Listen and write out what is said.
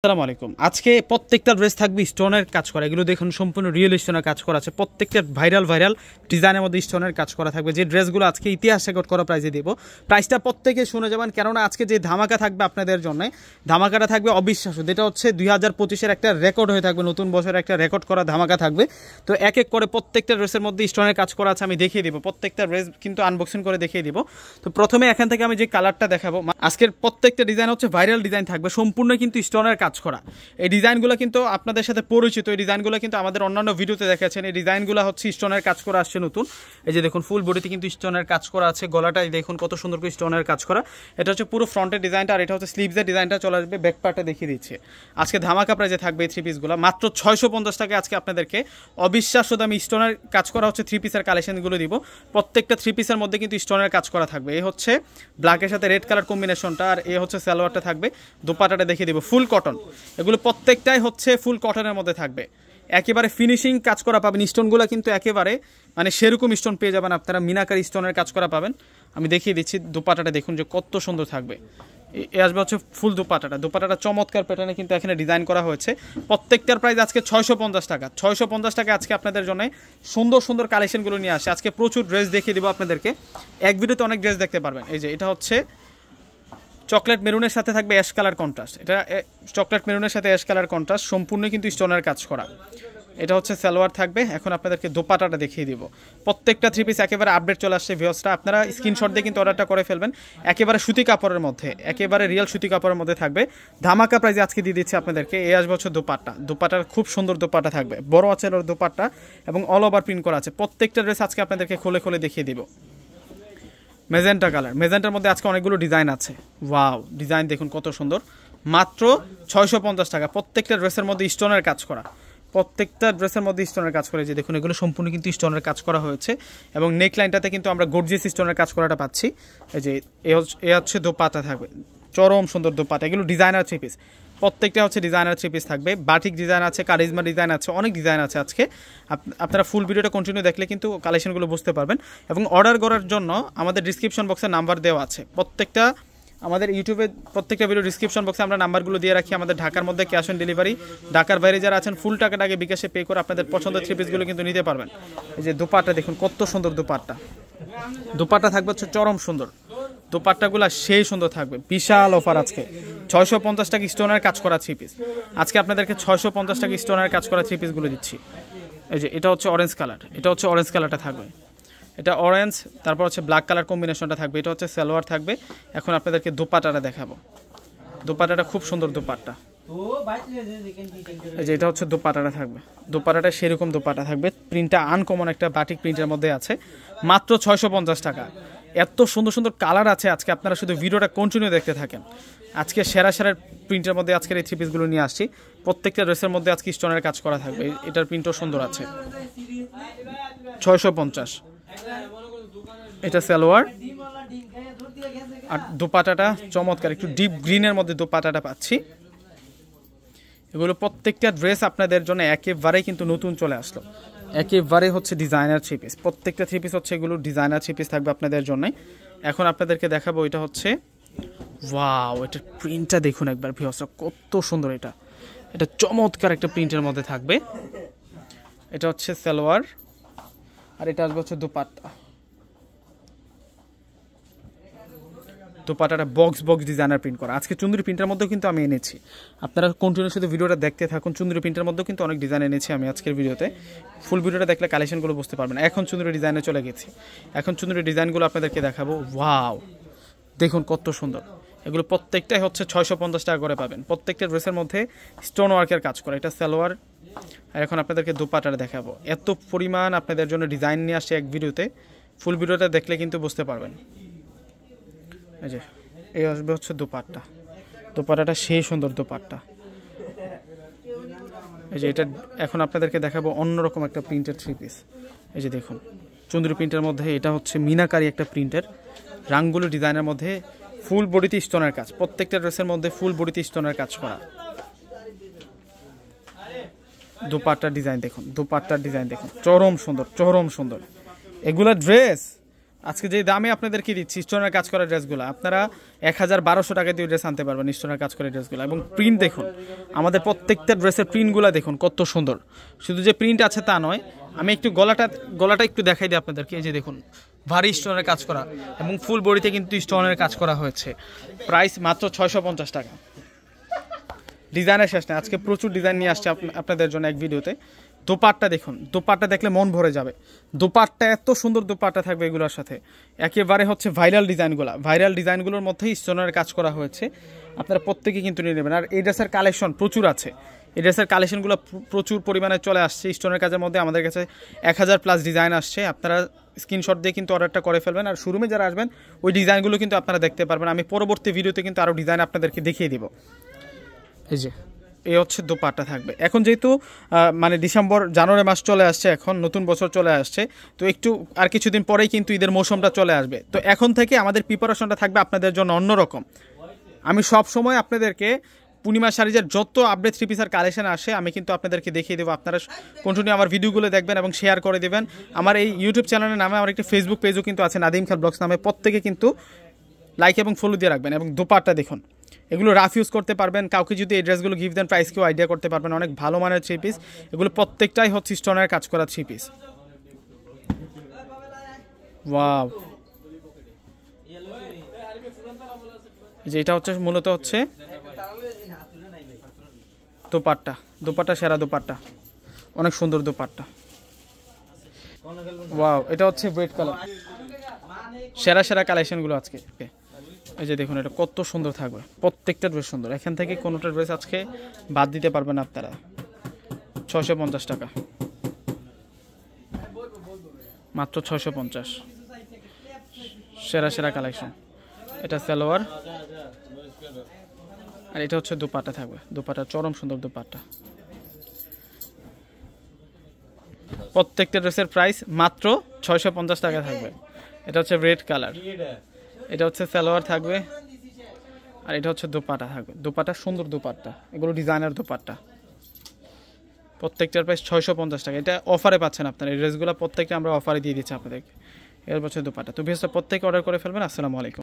আসসালামু আলাইকুম। আজকে প্রত্যেকটা ড্রেস থাকবে স্টোনের কাজ করা। এগুলো দেখুন সম্পূর্ণ রিয়েল স্টোনের কাজ করা আছে। প্রত্যেকটা ভাইরাল ডিজাইনের মধ্যে স্টোনের কাজ করা থাকবে। যে ড্রেসগুলো আজকে ইতিহাস রেকর্ড করা প্রাইসে দেবো। প্রাইসটা প্রত্যেকে শুনে যাবেন, কেননা আজকে যে ধামাকা থাকবে আপনাদের জন্য, ধামাকাটা থাকবে অবিশ্বাস্য। যেটা হচ্ছে 2025-এর একটা রেকর্ড হয়ে থাকবে, নতুন বছরের একটা রেকর্ড করা ধামাকা থাকবে। তো এক এক করে প্রত্যেকটা ড্রেসের মধ্যে স্টোনের কাজ করা আছে, আমি দেখিয়ে দিব। প্রত্যেকটা ড্রেস কিন্তু আনবক্সিং করে দেখিয়ে দিব। তো প্রথমে এখান থেকে আমি যে কালারটা দেখাবো, আজকের প্রত্যেকটা ডিজাইন হচ্ছে ভাইরাল ডিজাইন থাকবে, সম্পূর্ণ কিন্তু স্টোনের কাজ করা। এই ডিজাইনগুলো কিন্তু আপনাদের সাথে পরিচিত। এই ডিজাইনগুলো কিন্তু আমাদের অন্যান্য ভিডিওতে দেখাচ্ছেন। এই ডিজাইনগুলো হচ্ছে স্টোনের কাজ করা আসছে নতুন। এই যে দেখুন ফুল বডিতে কিন্তু স্টোনের কাজ করা আছে। গলাটাই দেখুন কত সুন্দর করে স্টোনের কাজ করা। এটা হচ্ছে পুরো ফ্রন্টের ডিজাইনটা, আর এটা হচ্ছে স্লিভসের ডিজাইনটা চলে আসবে। ব্যাক পার্টটা দেখিয়ে দিচ্ছে। আজকে ধামাকা প্রাইজে থাকবে এই থ্রি পিসগুলো মাত্র 650 টাকা। আজকে আপনাদেরকে অবিশ্বাস্য দামে স্টোনের কাজ করা হচ্ছে থ্রি পিসের কালেকশনগুলো দিব। প্রত্যেকটা থ্রি পিসের মধ্যে কিন্তু স্টোনের কাজ করা থাকবে। এই হচ্ছে ব্ল্যাকের সাথে রেড কালার কম্বিনেশনটা, আর এই হচ্ছে সালোয়ারটা থাকবে। দোপাট্টাটা দেখিয়ে দিব ফুল কটন। এগুলো প্রত্যেকটাই হচ্ছে ফুল কটনের মধ্যে থাকবে। একেবারে ফিনিশিং কাজ করা পাবেন। স্টোনগুলো কিন্তু একেবারে মানে সেরকম স্টোন পেয়ে যাবেন আপনারা, মিনাকারি স্টোনের কাজ করা পাবেন। আমি দেখিয়ে দিচ্ছি দোপাট্টাটা দেখুন যে কত সুন্দর থাকবে। এ আসবে হচ্ছে ফুল দোপাট্টাটা চমৎকার প্যাটার্নে কিন্তু এখানে ডিজাইন করা হয়েছে। প্রত্যেকটার প্রাইস আজকে 650 টাকা। 650 টাকা আজকে আপনাদের জন্য সুন্দর সুন্দর কালেকশনগুলো নিয়ে আসে। আজকে প্রচুর ড্রেস দেখিয়ে দিব আপনাদেরকে, এক ভিডিওতে অনেক ড্রেস দেখতে পারবেন। এই যে এটা হচ্ছে চকলেট মেরুনের সাথে থাকবে অ্যাশ কালার কন্ট্রাস্ট। এটা চকলেট মেরুনের সাথে অ্যাশ কালার কন্ট্রাস্ট, সম্পূর্ণ কিন্তু স্টোনের কাজ করা। এটা হচ্ছে সালোয়ার থাকবে। এখন আপনাদেরকে দোপাট্টাটা দেখিয়ে দিব। প্রত্যেকটা থ্রি পিস একেবারে আপডেট চলে আসছে ভিউয়ার্সরা, আপনারা স্ক্রিনশট দিয়ে কিন্তু অর্ডারটা করে ফেলবেন। একেবারে সুতি কাপড়ের মধ্যে, একেবারে রিয়েল সুতি কাপড়ের মধ্যে থাকবে। ধামাকা প্রাইজে আজকে দিয়ে দিচ্ছি আপনাদেরকে। এই আসবে হচ্ছে দোপাট্টার খুব সুন্দর দোপাট্টা থাকবে, বড় আঁচলের দোপাট্টা এবং অল ওভার প্রিন্ট করা আছে। প্রত্যেকটা ড্রেস আজকে আপনাদেরকে খুলে খুলে দেখিয়ে দিব। মেজেন্টা কালার, মেজেন্টার মধ্যে আজকে অনেকগুলো ডিজাইন আছে। ওয়াও, ডিজাইন দেখুন কত সুন্দর। মাত্র 650 টাকা। প্রত্যেকটা ড্রেসের মধ্যে স্টোনের কাজ করা, প্রত্যেকটা ড্রেসের মধ্যে স্টোনের কাজ করা। যে দেখুন এগুলো সম্পূর্ণ কিন্তু স্টোনের কাজ করা হয়েছে, এবং নেক লাইনটাতে কিন্তু আমরা গর্জিয়াস স্টোনের কাজ করাটা পাচ্ছি। এই যে এ হচ্ছে দোপাট্টা থাকবে, চরম সুন্দর দোপাট্টা। এগুলো ডিজাইনার থ্রি পিস, প্রত্যেকটা হচ্ছে ডিজাইনার থ্রি পিস থাকবে। বাটিক ডিজাইন আছে, কারিজমা ডিজাইন আছে, অনেক ডিজাইন আছে। আজকে আপনারা ফুল ভিডিওটা কন্টিনিউ দেখলে কিন্তু কালেকশনগুলো বুঝতে পারবেন। এবং অর্ডার করার জন্য আমাদের ডিসক্রিপশন বক্সে নাম্বার দেওয়া আছে। প্রত্যেকটা আমাদের ইউটিউবে প্রত্যেকটা ভিডিও ডিসক্রিপশন বক্সে আমরা নাম্বারগুলো দিয়ে রাখি। আমাদের ঢাকার মধ্যে ক্যাশ অন ডেলিভারি, ঢাকার বাইরে যারা আছেন ফুল টাকাটা আগে বিকাশে পে করে আপনাদের পছন্দের থ্রি পিসগুলো কিন্তু নিতে পারবেন। এই যে দোপাট্টা দেখুন কত সুন্দর দোপাট্টা থাকবে হচ্ছে চরম সুন্দর। দোপাট্টাগুলো সেই সুন্দর থাকবে। বিশাল অফার আজকে 650 টাকা স্টোনের কাজ করা থ্রি পিস। আজকে আপনাদেরকে 650 টাকা স্টোনের কাজ করা থ্রি পিসগুলো দিচ্ছি। এই যে এটা হচ্ছে অরেঞ্জ কালার, এটা হচ্ছে অরেঞ্জ কালারটা থাকবে। এটা অরেঞ্জ, তারপর হচ্ছে ব্ল্যাক কালার কম্বিনেশনটা থাকবে। এটা হচ্ছে সালোয়ার থাকবে। এখন আপনাদেরকে দোপাট্টাটা দেখাবো। দোপাট্টাটা খুব সুন্দর দোপাট্টা। এই যে এটা হচ্ছে দোপাট্টাটা থাকবে। দোপাট্টাটা সেরকম দোপাট্টা থাকবে, প্রিন্টটা আনকমন একটা বাটিক প্রিন্টের মধ্যে আছে। মাত্র 650 টাকা। এত সুন্দর সুন্দর কালার আছে আজকে, আপনারা শুধু ভিডিওটা কন্টিনিউ দেখতে থাকেন। আজকে সেরা প্রিন্টের মধ্যে আজকের এই থ্রি পিসগুলো নিয়ে আসছি। প্রত্যেকটা ড্রেসের মধ্যে আজকে স্টোনের কাজ করা থাকবে। এটার প্রিন্টও সুন্দর আছে। 650। এটা সালোয়ার, আর দোপাট্টাটা চমৎকার একটু ডিপ গ্রিনের মধ্যে দোপাট্টাটা পাচ্ছি। এগুলো প্রত্যেকটা ড্রেস আপনাদের জন্য একেবারেই কিন্তু নতুন চলে আসলো। একেবারে হচ্ছে ডিজাইনার থ্রি পিস। প্রত্যেকটা থ্রি পিস হচ্ছে এগুলো ডিজাইনার থ্রি পিস থাকবে আপনাদের জন্য। এখন আপনাদেরকে দেখাবো এটা হচ্ছে, ওয়াও, এটার প্রিন্টটা দেখুন একবার ভিউয়ার্স, কত সুন্দর। এটা চমৎকার একটা প্রিন্টের মধ্যে থাকবে। এটা হচ্ছে সালোয়ার, আর এটা আসবে হচ্ছে দোপাট্টাটা বক্স ডিজাইনার প্রিন্ট করা। আজকে চুন্দ্রি প্রিন্টের মধ্যেও কিন্তু আমি এনেছি। আপনারা কন্টিনিউ শুধু ভিডিওটা দেখতে থাকুন। চুন্দ্রি প্রিন্টের মধ্যেও কিন্তু অনেক ডিজাইন এনেছি আমি আজকের ভিডিওতে। ফুল ভিডিওটা দেখলে কালেকশনগুলো বুঝতে পারবেন। এখন চুন্দ্রি ডিজাইনে চলে গেছি। এখন চুন্দ্রি ডিজাইনগুলো আপনাদেরকে দেখাবো। ওয়াও, দেখুন কত সুন্দর। এগুলো প্রত্যেকটাই হচ্ছে 650 টাকা করে পাবেন। প্রত্যেকটা ড্রেসের মধ্যে স্টোন ওয়ার্কের কাজ করা। এটা সালোয়ার, আর এখন আপনাদেরকে দোপাট্টাটা দেখাবো। এত পরিমাণ আপনাদের জন্য ডিজাইন নিয়ে আসছে এক ভিডিওতে। ফুল ভিডিওটা দেখলে কিন্তু বুঝতে পারবেন। এই যে এই আসবে হচ্ছে দোপাট্টাটা সেই সুন্দর দোপাট্টা। এই যে এটা এখন আপনাদেরকে দেখাবো অন্যরকম একটা প্রিন্টের থ্রি পিস। এই যে দেখুন চুন্দ্রি প্রিন্টের মধ্যে, এটা হচ্ছে মিনাকারি একটা প্রিন্টের রাঙ্গুলো ডিজাইনের মধ্যে ফুল বডিতে স্টোনের কাজ। প্রত্যেকটা ড্রেসের মধ্যে ফুল বডিতে স্টোনের কাজ করা। দোপাট্টার ডিজাইন দেখুন, চরম সুন্দর। এগুলা ড্রেস আজকে যে দামে আপনাদেরকে দিচ্ছি স্টোনের কাজ করা ড্রেসগুলো, আপনারা 1000-1200 টাকা দিয়ে ড্রেস আনতে পারবেন স্টোনের কাজ করা ড্রেসগুলো। এবং প্রিন্ট দেখুন, আমাদের প্রত্যেকটা ড্রেসের প্রিন্টগুলো দেখুন কত সুন্দর। শুধু যে প্রিন্ট আছে তা নয়, আমি একটু গলাটা একটু দেখাই দিই আপনাদেরকে। এই যে দেখুন, ভারী স্টোনের কাজ করা এবং ফুল বডিতে কিন্তু স্টোনের কাজ করা হয়েছে। প্রাইস মাত্র 650 টাকা। ডিজাইনের শেষ নেই, আজকে প্রচুর ডিজাইন নিয়ে আসছে আপনাদের জন্য এক ভিডিওতে। দোপাট্টা দেখুন, দোপাট্টা দেখলে মন ভরে যাবে। দোপাট্টা এত সুন্দর দোপাট্টা থাকবে এগুলোর সাথে, একেবারে হচ্ছে ভাইরাল ডিজাইনগুলোর মধ্যেই স্টোনের কাজ করা হয়েছে। আপনারা প্রত্যেকে কিন্তু নিয়ে নেবেন। আর এই ড্রেসের কালেকশন প্রচুর আছে, এই ড্রেসের কালেকশনগুলো প্রচুর পরিমাণে চলে আসছে। স্টোনের কাজের মধ্যে আমাদের কাছে 1000+ ডিজাইন আসছে। আপনারা স্ক্রিনশট দিয়ে কিন্তু অর্ডারটা করে ফেলবেন। আর শোরুমে যারা আসবেন ওই ডিজাইনগুলো কিন্তু আপনারা দেখতে পারবেন। আমি পরবর্তী ভিডিওতে কিন্তু আরও ডিজাইন আপনাদেরকে দেখিয়ে দিব। এই যে এই হচ্ছে দোপাট্টা থাকবে। এখন যেহেতু মানে জানুয়ারি মাস চলে আসছে, এখন নতুন বছর চলে আসছে, তো একটু আর কিছুদিন পরেই কিন্তু ঈদের মৌসুমটা চলে আসবে। তো এখন থেকে আমাদের প্রিপারেশনটা থাকবে আপনাদের জন্য অন্যরকম। আমি সব সময় আপনাদেরকে পূর্ণিমা শাড়িজের যত আপডেট 3 পিসের কালেকশন আসে আমি কিন্তু আপনাদেরকে দেখিয়ে দেবো। আপনারা কন্টিনিউ আমার ভিডিওগুলো দেখবেন এবং শেয়ার করে দেবেন। আমার এই ইউটিউব চ্যানেলের নামে আমার একটি ফেসবুক পেজও কিন্তু আছে, নাদিম খান ব্লগস নামে। প্রত্যেকে কিন্তু লাইক এবং ফলো দিয়ে রাখবেন। এবং দোপাট্টা দেখুন, এগুলো রাফ ইউজ করতে পারবেন। কাউকে যদি এই ড্রেসগুলো গিফট দেন প্রাইস কেউ আইডিয়া করতে পারবেন। অনেক ভালো মানের 3 পিস, এগুলো প্রত্যেকটাই হচ্ছে স্টোনের কাজ করা 3 পিস। ওয়াও, যেটা হচ্ছে মূলত হচ্ছে দোপাট্টা সেরা দোপাট্টা, অনেক সুন্দর দোপাট্টা। ওয়াও, এটা হচ্ছে রেড কালার। সেরা কালেকশনগুলো আজকে। এই যে দেখুন, এটা কত সুন্দর থাকবে, প্রত্যেকটা ড্রেস সুন্দর। এখান থেকে কোনোটা ড্রেস আজকে বাদ দিতে পারবেন আপনারা। 650 টাকা, মাত্র 650। সেরা কালেকশন। এটা সালোয়ার আর এটা হচ্ছে দোপাট্টা থাকবে। দোপাট্টা চরম সুন্দর দোপাট্টা। প্রত্যেকটা ড্রেসের প্রাইস মাত্র 650 টাকা থাকবে। এটা হচ্ছে রেড কালার, এটা হচ্ছে সালোয়ার থাকবে আর এটা হচ্ছে দোপাট্টা থাকবে। দোপাট্টা সুন্দর দোপাট্টা, এগুলো ডিজাইনার দোপাট্টা। প্রত্যেকটার প্রাইস 650 টাকা। এটা অফারে পাচ্ছেন আপনারা, এই ড্রেসগুলো প্রত্যেকটা আমরা অফারে দিয়ে দিচ্ছি আপনাদেরকে। এর বছর দোপাট্টা। তো ভিউয়ার্স প্রত্যেকে অর্ডার করে ফেলবেন। আসসালামু আলাইকুম।